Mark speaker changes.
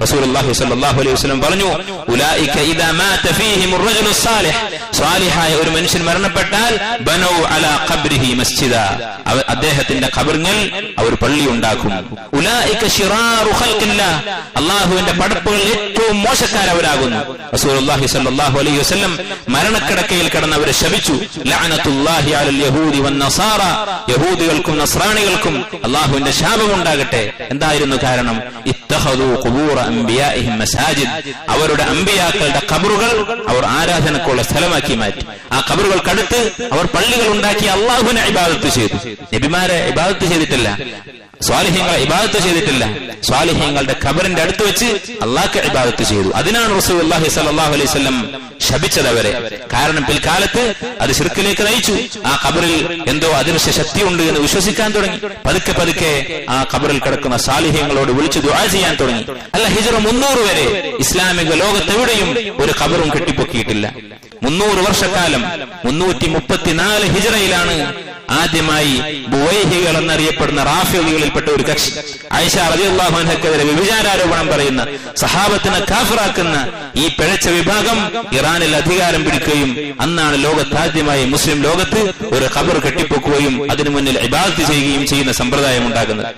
Speaker 1: റസൂലുള്ളാഹി സ്വല്ലല്ലാഹു അലൈഹി വസല്ലം പറഞ്ഞു, ഉലൈക ഇദാ മാത ഫീഹിം അർ-റജുലു സ്സാലിഹ്, സ്വാലിഹായ ഒരു മനുഷ്യൻ മരണപ്പെട്ടാൽ ബനൗ അലാ ഖബ്രിഹി മസ്ജിദ, അദ്ദേഹത്തിന്റെ ഖബറിൽ അവർ പള്ളി ഉണ്ടാക്കും. ഉലൈക ശിറാറു ഖൽഖില്ലാഹ്, അല്ലാഹുവിന്റെ പടപ്പുകൾ ഏറ്റവും മോശക്കാരവരാകുന്നു. റസൂലുള്ളാഹി സ്വല്ലല്ലാഹു അലൈഹി വസല്ലം മരണക്കിടക്കയിൽ കിടന്ന് അവരെ ശപിച്ചു. ലഅനത്തുല്ലാഹി അലൽ യഹൂദി വന്നസാറ, യഹൂദികൾക്കും നസ്രാണികൾക്കും അല്ലാഹുവിന്റെ ശാപം ഉണ്ടാകട്ടെ. എന്തായിരുന്നു കാരണം? ഇത്തഖദു ഖുബൂറ അംബിയാഇഹിം മസാജിദ്, അവരുടെ അമ്പിയാക്കളുടെ ഖബറുകൾ അവർ ആരാധനക്കുള്ള സ്ഥലമാക്കി മാറ്റി. ആ ഖബറുകൾക്കടുത്ത് അവർ പള്ളികൾ ഉണ്ടാക്കി അല്ലാഹുവിനെ ഇബാദത്ത് ചെയ്തു. നബിമാരെ ഇബാദത്ത് ചെയ്തിട്ടില്ല, സ്വാലിഹ്യങ്ങളെ ഇബാദത്ത് ചെയ്തിട്ടില്ല. സ്വാലിഹ്യങ്ങളുടെ ഖബറിന്റെ അടുത്ത് വെച്ച് അല്ലാഹുവെ ഇബാദത്ത് ചെയ്തു. അതിനാണ് റസൂലുള്ളാഹി സ്വല്ലല്ലാഹു അലൈഹി വസല്ലം ശപിച്ചത് അവരെ. കാരണം പിൽക്കാലത്ത് അത് ശിർക്കിലേക്ക് നയിച്ചു. ആ ഖബറിൽ എന്തോ അദൃശ്യ ശക്തിയുണ്ട് എന്ന് വിശ്വസിക്കാൻ തുടങ്ങി. പതുക്കെ പതുക്കെ ആ ഖബറിൽ കിടക്കുന്ന സാലിഹ്യങ്ങളോട് വിളിച്ചു ദുആ ചെയ്യാൻ തുടങ്ങി. അല്ല, ഹിജ്റ 300 വരെ ഇസ്ലാമിക ലോകത്തെവിടെയും ഒരു ഖബറും കെട്ടിപ്പൊക്കിയിട്ടില്ല. 300 വർഷക്കാലം 334 ഹിജ്റയിലാണ് ആദ്യമായി ബുവൈഹികൾ എന്നറിയപ്പെടുന്ന റാഫിദികളിൽപ്പെട്ട ഒരു കക്ഷി ആയിഷ റളിയല്ലാഹു അൻഹക്കെതിരെ വ്യഭിചാരോപണം പറയുന്ന, സഹാബത്തിനെ കാഫിറാക്കുന്ന ഈ പിഴച്ച വിഭാഗം ഇറാനിൽ അധികാരം പിടിക്കുകയും അന്നാണ് ലോകത്താദ്യമായി മുസ്ലിം ലോകത്ത് ഒരു ഖബർ കെട്ടിപ്പൊക്കുകയും അതിനു മുന്നിൽ ഇബാദത്ത് ചെയ്യുകയും ചെയ്യുന്ന സമ്പ്രദായം ഉണ്ടാകുന്നത്.